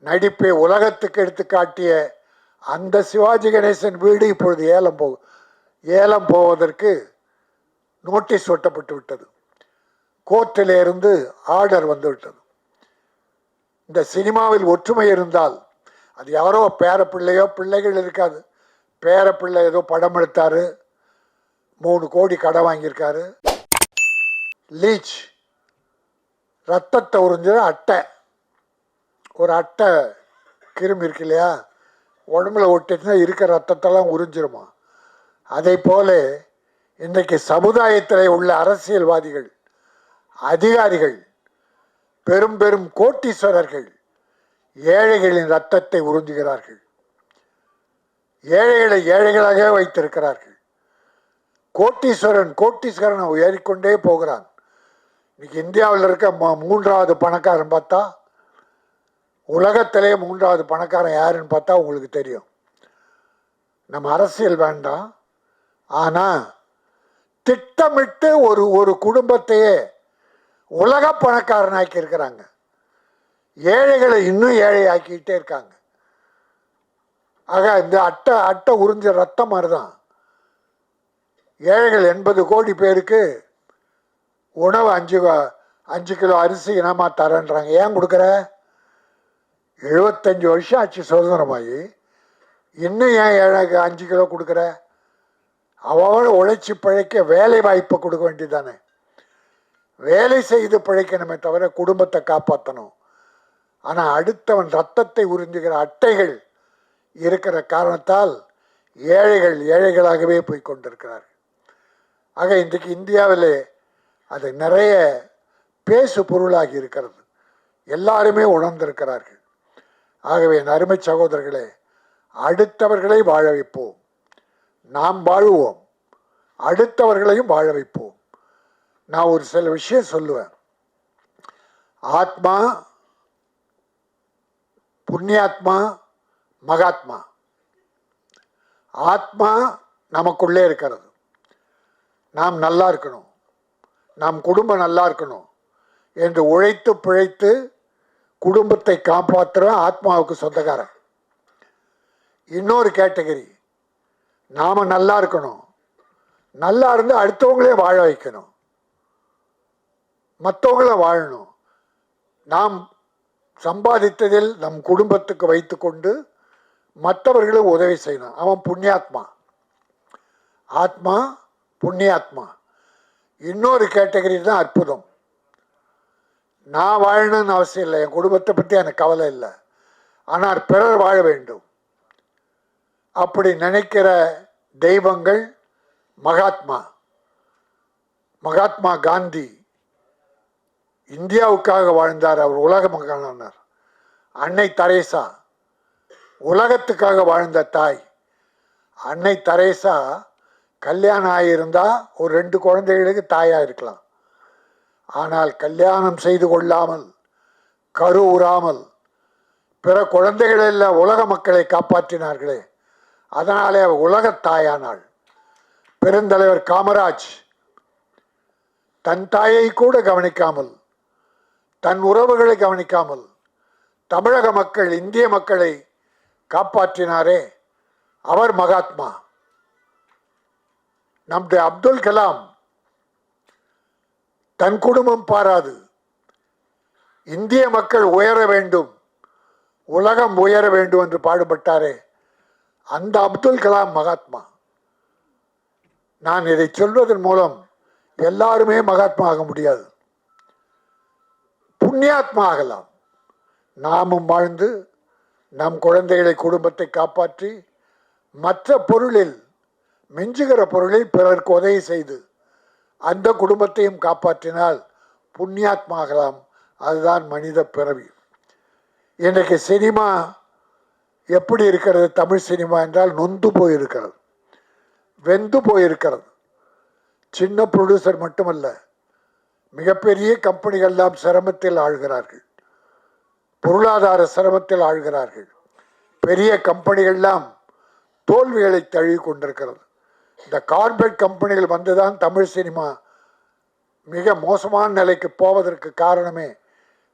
நடிப்பை உலகத்துக்கு எடுத்து காட்டிய அந்த சிவாஜி கணேசன் வீடு இப்பொழுது ஏலம் போவதற்கு நோட்டீஸ் ஒட்டப்பட்டு விட்டது. கோர்ட்டில் இருந்து ஆர்டர் வந்து விட்டது. இந்த சினிமாவில் ஒற்றுமை இருந்தால் அது யாரோ பேரப்பிள்ளையோ பிள்ளைகள் இருக்காது. பேரப்பிள்ளை ஏதோ படம் எடுத்தாரு, 3 கோடி கடன் வாங்கியிருக்காரு. லீச் ரத்தத்தை உறிஞ்ச அட்டை, ஒரு அட்டை கிருமி இருக்கு இல்லையா, உடம்புல ஒட்டிச்சுன்னா இருக்கிற ரத்தத்தெல்லாம் உறிஞ்சிருமா. அதை போல இன்றைக்கு சமுதாயத்தில் உள்ள அரசியல்வாதிகள், அதிகாரிகள், பெரும் பெரும் கோட்டீஸ்வரர்கள் ஏழைகளின் ரத்தத்தை உறிஞ்சுகிறார்கள். ஏழைகளை ஏழைகளாக வைத்திருக்கிறார்கள். கோட்டீஸ்வரன் ஏறிக்கொண்டே போகிறான். இன்னைக்கு இந்தியாவில் இருக்க 3வது பணக்காரன் பார்த்தா, உலகத்திலே 3வது பணக்காரன் யாருன்னு பார்த்தா உங்களுக்கு தெரியும். நம்ம அரசியல் வேண்டாம், ஆனால் திட்டமிட்டு ஒரு குடும்பத்தையே உலக பணக்காரனாக்கி இருக்கிறாங்க. ஏழைகளை இன்னும் ஏழை ஆக்கிட்டே இருக்காங்க. ஆக இந்த அட்டை உறிஞ்ச ரத்தம் மாதிரிதான் ஏழைகள் 80 கோடி பேருக்கு உணவு 5 கிலோ அரிசி இனமா தரேன்றாங்க. ஏன் கொடுக்குற? 75 வருஷம் ஆச்சு சுதந்திரமாகி, இன்னும் ஏன் ஏழைக்கு 5 கிலோ கொடுக்குற? அவளை உழைச்சி பிழைக்க வேலை வாய்ப்பை கொடுக்க வேண்டியதானே. வேலை செய்து பிழைக்கணுமே தவிர குடும்பத்தை காப்பாற்றணும். ஆனால் அடுத்தவன் ரத்தத்தை உறிஞ்சுகிற அட்டைகள் இருக்கிற காரணத்தால் ஏழைகள் ஏழைகளாகவே போய் கொண்டிருக்கிறார்கள். ஆக இன்றைக்கு இந்தியாவில் அது நிறைய பேசு பொருளாகி இருக்கிறது. எல்லாருமே உணர்ந்திருக்கிறார்கள். ஆகவே என் அருமை சகோதரர்களே, அடுத்தவர்களை வாழ வைப்போம், நாம் வாழுவோம், அடுத்தவர்களையும் வாழ வைப்போம். நான் ஒரு சில விஷயம் சொல்லுவேன். ஆத்மா, புண்ணியாத்மா, மகாத்மா. ஆத்மா நமக்குள்ளே இருக்கிறது. நாம் நல்லா இருக்கணும், நம் குடும்பம் நல்லா இருக்கணும் என்று உழைத்து பிழைத்து குடும்பத்தை காப்பாற்றுற ஆத்மாவுக்கு சொந்தக்காரன். இன்னொரு கேட்டகரி, நாம் நல்லா இருக்கணும், நல்லா இருந்து அடுத்தவங்களே வாழ வைக்கணும், மற்றவங்கள வாழணும். நாம் சம்பாதித்ததில் நம் குடும்பத்துக்கு வைத்து கொண்டு மற்றவர்களும் உதவி செய்யணும். அவன் புண்ணியாத்மா. ஆத்மா புண்ணியாத்மா. இன்னொரு கேட்டகரி தான் அற்புதம். நான் வாழணும்னு அவசியம் இல்லை, என் குடும்பத்தை பற்றி எனக்கு கவலை இல்லை, ஆனால் பிறர் வாழ வேண்டும் அப்படி நினைக்கிற தெய்வங்கள் மகாத்மா. மகாத்மா காந்தி இந்தியாவுக்காக வாழ்ந்தார், அவர் உலக மகானார். அன்னை தெரேசா உலகத்துக்காக வாழ்ந்த தாய். அன்னை தெரேசா கல்யாணம் ஆகியிருந்தா ஒரு 2 குழந்தைகளுக்கு தாயாக இருக்கலாம். ஆனால் கல்யாணம் செய்து கொள்ளாமல், கருவுறாமல் பிற குழந்தைகளெல்லாம் உலக மக்களை காப்பாற்றினார்களே, அதனாலே அவர் உலக தாயானாள். பெருந்தலைவர் காமராஜ் தன் தாயை கூட கவனிக்காமல், தன் உறவுகளை கவனிக்காமல் தமிழக மக்கள், இந்திய மக்களை காப்பாற்றினாரே, அவர் மகாத்மா. நம்முடைய அப்துல் கலாம் தன் குடும்பம் பாராது, இந்திய மக்கள் உயர வேண்டும், உலகம் உயர வேண்டும் என்று பாடுபட்டாரே, அந்த அப்துல் கலாம் மகாத்மா. நான் இதை சொல்வதன் மூலம் எல்லாருமே மகாத்மா ஆக முடியாது, புண்ணியாத்மா ஆகலாம். நாமும் வாழ்ந்து நம் குழந்தைகளை, குடும்பத்தை காப்பாற்றி மற்ற பொருளில், மிஞ்சுகிற பொருளில் பிறருக்கு உதவி செய்து அந்த குடும்பத்தையும் காப்பாற்றினால் புண்ணியாத்மா ஆகலாம். அதுதான் மனித பிறவி. இன்றைக்கு சினிமா எப்படி இருக்கிறது? தமிழ் சினிமா என்றால் நொந்து போயிருக்கிறது, வெந்து போயிருக்கிறது. சின்ன ப்ரொடியூசர் மட்டுமல்ல, மிகப்பெரிய கம்பெனிகள்லாம் சிரமத்தில் ஆழ்கிறார்கள், பொருளாதார சிரமத்தில் ஆழ்கிறார்கள். பெரிய கம்பெனிகள்லாம் தோல்விகளை தழுவி கொண்டிருக்கிறது. இந்த கார்பரேட் கம்பெனிகள் வந்துதான் தமிழ் சினிமா மிக மோசமான நிலைக்கு போவதற்கு காரணமே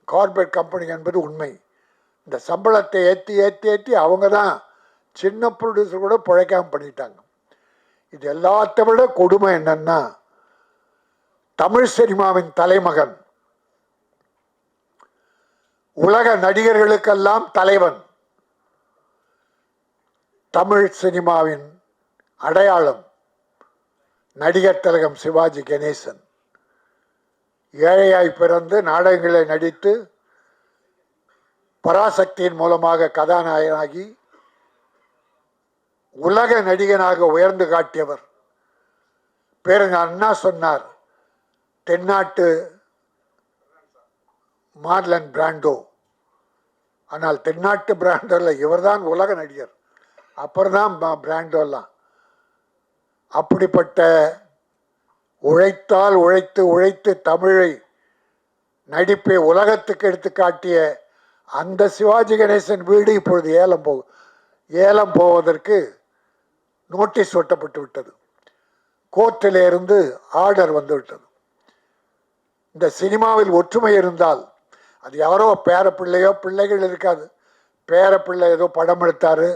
கார்பரேட் கம்பெனி என்பது உண்மை. இந்த சம்பளத்தை ஏற்றி ஏற்றி ஏற்றி அவங்க தான் சின்ன ப்ரொடியூசர் கூட பிழைக்காம பண்ணிட்டாங்க. இது எல்லாத்த விட கொடுமை என்னன்னா, தமிழ் சினிமாவின் தலைமகன், உலக நடிகர்களுக்கெல்லாம் தலைவன், தமிழ் சினிமாவின் அடையாளம் நடிகர் திலகம் சிவாஜி கணேசன் ஏழையாய் பிறந்து நாடகங்களை நடித்து பராசக்தியின் மூலமாக கதாநாயகனாகி உலக நடிகனாக உயர்ந்து காட்டியவர். பேருங்க அண்ணா சொன்னார், தென்னாட்டு மார்லன் பிராண்டோ. ஆனால் தென்னாட்டு பிராண்டோல இவர்தான் உலக நடிகர், அப்புறம் தான் பிராண்டோலாம். அப்படிப்பட்ட உழைத்தால் உழைத்து உழைத்து தமிழை நடிப்பை உலகத்துக்கு எடுத்து காட்டிய அந்த சிவாஜி கணேசன் வீடு இப்பொழுது ஏலம் போவதற்கு நோட்டீஸ் ஒட்டப்பட்டு விட்டது. கோர்ட்டிலே இருந்து ஆர்டர் வந்து விட்டது. இந்த சினிமாவில் ஒற்றுமை இருந்தால், அது யாரோ பேரப்பிள்ளையோ பிள்ளைகள் இருக்காது, பேரப்பிள்ளை ஏதோ படம் எடுத்தாரு,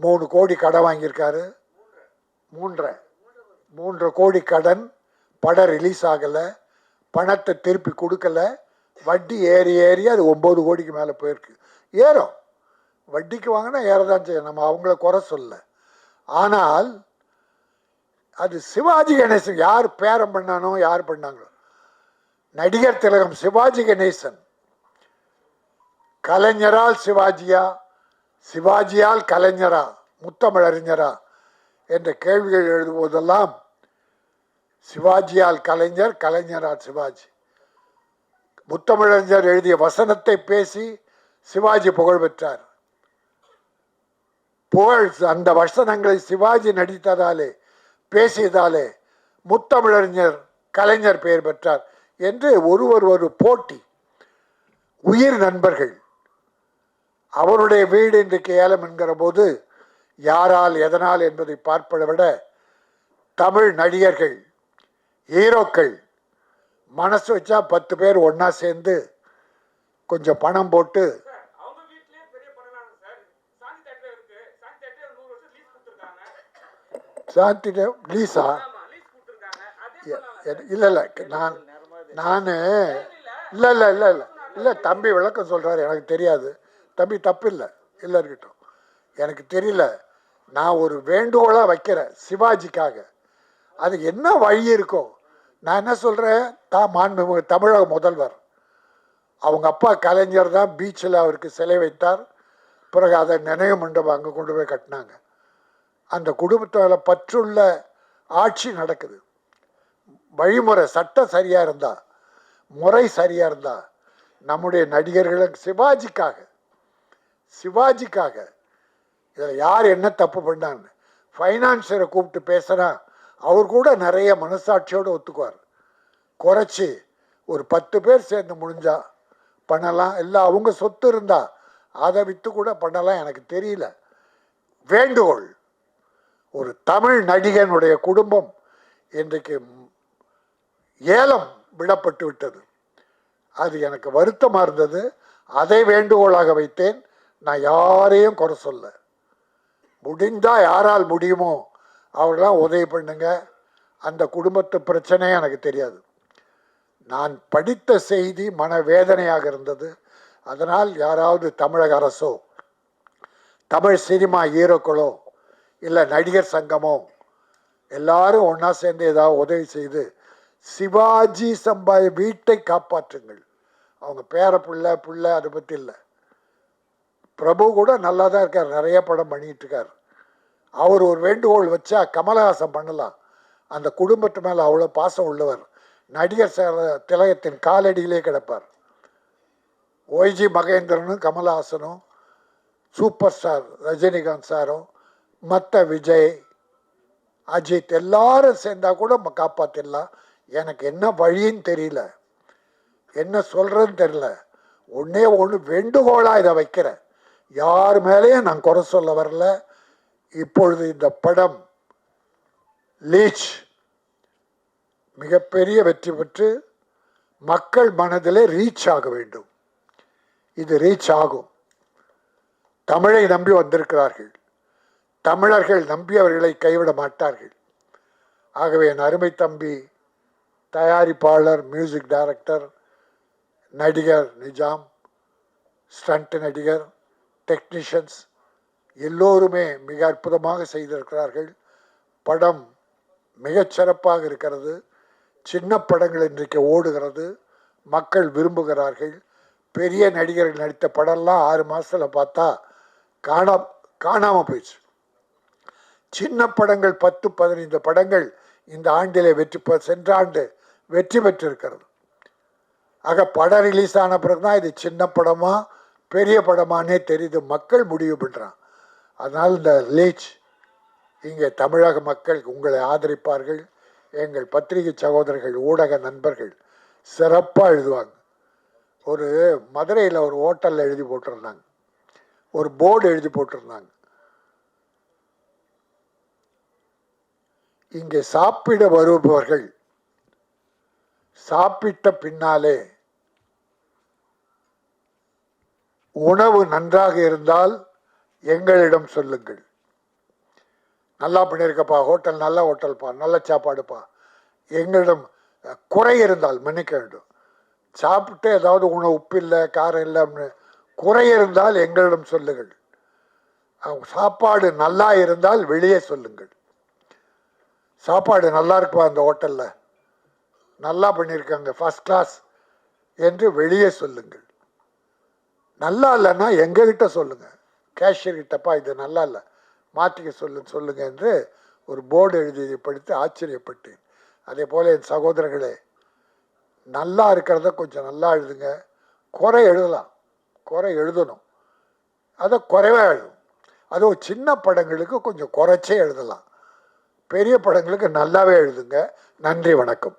3 கோடி கடன் வாங்கியிருக்காரு, 3 கோடி கடன், படம் ரிலீஸ் ஆகலை, பணத்தை திருப்பி கொடுக்கல, வட்டி ஏறி ஏறி அது 9 கோடிக்கு மேலே போயிருக்கு. ஏறும், வட்டிக்கு வாங்கினா ஏறதான் செய்யும், நம்ம அவங்கள குறை சொல்ல. ஆனால் அது சிவாஜி கணேசன் யார் பேரம் பண்ணானோ, யார் பண்ணாங்களோ, நடிகர் திலகம் சிவாஜி கணேசன் கலைஞரால் சிவாஜியா, சிவாஜியால் கலைஞரா, முத்தமிழறிஞரா என்ற கேள்விகள் எழுதுவதெல்லாம் சிவாஜியால் கலைஞர், கலைஞரால் சிவாஜி. முத்தமிழறிஞர் எழுதிய வசனத்தை பேசி சிவாஜி புகழ் பெற்றார். புகழ் அந்த வசனங்களை சிவாஜி நடித்ததாலே, பேசியதாலே முத்தமிழறிஞர் கலைஞர் பெயர் பெற்றார் என்று ஒரு போட்டி. உயிர் நண்பர்கள். அவருடைய வீடு இன்றைக்கு ஏலம் என்கிற போது யாரால் எதனால் என்பதை பார்ப்பதை விட தமிழ் நடிகர்கள், ஹீரோக்கள் மனசு வச்சா 10 பேர் ஒன்னா சேர்ந்து கொஞ்சம் பணம் போட்டு, சாந்தி லீஸா இல்லை இல்லை நான் இல்லை இல்லை இல்லை இல்லை இல்லை தம்பி விளக்கம் சொல்கிறாரு, எனக்கு தெரியாது தம்பி, தப்பு இல்லை, இல்லை இருக்கட்டும், எனக்கு தெரியல. நான் ஒரு வேண்டுகோளாக வைக்கிறேன் சிவாஜிக்காக. அது என்ன வழி இருக்கோ, நான் என்ன சொல்கிறேன், மாண்புமிகு தமிழக முதல்வர், அவங்க அப்பா கலைஞர் தான் பீச்சில் அவருக்கு சிலை வைத்தார். பிறகு அதை நினைவு மண்டபம் அங்கே கொண்டு போய் கட்டினாங்க. அந்த குடும்பத்தால் பற்றுள்ள ஆட்சி நடக்குது. வழிமுறை சட்டம் சரியாக இருந்தா, முறை சரியாக இருந்தா, நம்முடைய நடிகர்களுக்கு சிவாஜிக்காக இதில் யார் என்ன தப்பு பண்ணாங்க, ஃபைனான்சரை கூப்பிட்டு பேசுனா அவர் கூட நிறைய மனசாட்சியோடு ஒத்துக்குவார். குறைச்சி ஒரு 10 பேர் சேர்ந்து முடிஞ்சா பண்ணலாம், இல்லை அவங்க சொத்து இருந்தா அதை விற்று கூட பண்ணலாம், எனக்கு தெரியல. வேண்டுகோள், ஒரு தமிழ் நடிகனுடைய குடும்பம் இன்றைக்கு ஏலம் விடப்பட்டு விட்டது. அது எனக்கு வருத்தமாக இருந்தது. அதை வேண்டுகோளாக வைத்தேன். நான் யாரையும் குறை சொல்ல, முடிந்தால் யாரால் முடியுமோ அவர்களாம் உதவி பண்ணுங்க. அந்த குடும்பத்து பிரச்சனை எனக்கு தெரியாது. நான் படித்த செய்தி மனவேதனையாக இருந்தது. அதனால் யாராவது தமிழக அரசோ, தமிழ் சினிமா ஹீரோக்களோ, இல்லை நடிகர் சங்கமோ எல்லாரும் ஒன்றா சேர்ந்து ஏதாவது உதவி செய்து சிவாஜி சம்பாதி வீட்டை காப்பாற்றுங்கள். அவங்க புள்ள அதை பற்றி இல்லை. பிரபு கூட நல்லா தான் இருக்கார், நிறைய படம் பண்ணிட்டு இருக்கார். அவர் ஒரு வேண்டுகோள் வச்சா கமலஹாசன் பண்ணலாம். அந்த குடும்பத்து மேலே அவ்வளோ பாசம் உள்ளவர். நடிகர் திலகத்தின் காலடியிலே கிடப்பார். ஒய்ஜி மகேந்திரனும் கமலஹாசனும், சூப்பர் ஸ்டார் ரஜினிகாந்த் சாரும், மற்ற விஜய், அஜித் எல்லாரும் சேர்ந்தா கூட காப்பாற்றிடலாம். எனக்கு என்ன வழின்னு தெரியல, என்ன சொல்றதுன்னு தெரியல. ஒன்று வேண்டுகோளாக இதை வைக்கிறேன். யார் மேலேயும் நான் குறை சொல்ல வரல. இப்பொழுது இந்த படம் லீச் மிகப்பெரிய வெற்றி பெற்று மக்கள் மனதிலே ரீச் ஆக வேண்டும். இது ரீச் ஆகும். தமிழை நம்பி வந்திருக்கிறார்கள். தமிழர்கள் நம்பி அவர்களை கைவிட மாட்டார்கள். ஆகவே என் அருமை தம்பி தயாரிப்பாளர், மியூசிக் டைரக்டர், நடிகர் நிஜாம், ஸ்டண்ட் நடிகர், டெக்னீஷியன்ஸ் எல்லோருமே மிக அற்புதமாக செய்திருக்கிறார்கள். படம் மிகச்சிறப்பாக இருக்கிறது. சின்ன படங்கள் இன்றைக்கு ஓடுகிறது, மக்கள் விரும்புகிறார்கள். பெரிய நடிகர்கள் நடித்த படம்லாம் 6 மாதத்தில் பார்த்தா காணாமல் போயிடுச்சு. சின்ன படங்கள் 10-15 படங்கள் இந்த ஆண்டிலே சென்ற ஆண்டு வெற்றி பெற்றிருக்கிறது. ஆக படம் ரிலீஸ் ஆன பிறகு தான் இது சின்ன படமா பெரிய படமானே தெரியுது, மக்கள் முடிவு பண்ணுறான். அதனால் இந்த ரிலீஸ் இங்கே தமிழக மக்கள் உங்களை ஆதரிப்பார்கள். எங்கள் பத்திரிகை சகோதரர்கள், ஊடக நண்பர்கள் சிறப்பாக எழுதுவாங்க. ஒரு மதுரையில் ஒரு ஹோட்டலில் எழுதி போட்டிருந்தாங்க, ஒரு போர்டு எழுதி போட்டிருந்தாங்க, இங்கே சாப்பிட வருபவர்கள் சாப்பிட்ட பின்னாலே உணவு நன்றாக இருந்தால் எங்களிடம் சொல்லுங்கள். நல்லா பண்ணியிருக்கப்பா, ஹோட்டல் நல்ல ஹோட்டல்ப்பா, நல்ல சாப்பாடுப்பா. எங்களிடம் குறை இருந்தால் மன்னிக்க வேண்டும். சாப்பிட்டு ஏதாவது உணவு உப்பு இல்லை, காரம் இல்லை அப்படின்னு குறை இருந்தால் எங்களிடம் சொல்லுங்கள். சாப்பாடு நல்லா இருந்தால் வெளியே சொல்லுங்கள். சாப்பாடு நல்லா இருக்குப்பா, அந்த ஹோட்டலில் நல்லா பண்ணியிருக்காங்க, ஃபர்ஸ்ட் கிளாஸ் என்று வெளியே சொல்லுங்கள். நல்லா இல்லைன்னா எங்ககிட்ட சொல்லுங்கள், கேஷியர்கிட்டப்பா இது நல்லா இல்லை, மாற்றிக்க சொல்லுங்க என்று ஒரு போர்டு எழுதி படித்து ஆச்சரியப்பட்டேன். அதே போல் என் சகோதரர்களே, நல்லா இருக்கிறத கொஞ்சம் நல்லா எழுதுங்க. குறை எழுதலாம், குறை எழுதணும், அதை குறைவாக எழுதும். அதுவும் சின்ன படங்களுக்கு கொஞ்சம் குறைச்சே எழுதலாம், பெரிய படங்களுக்கு நல்லாவே எழுதுங்க. நன்றி, வணக்கம்.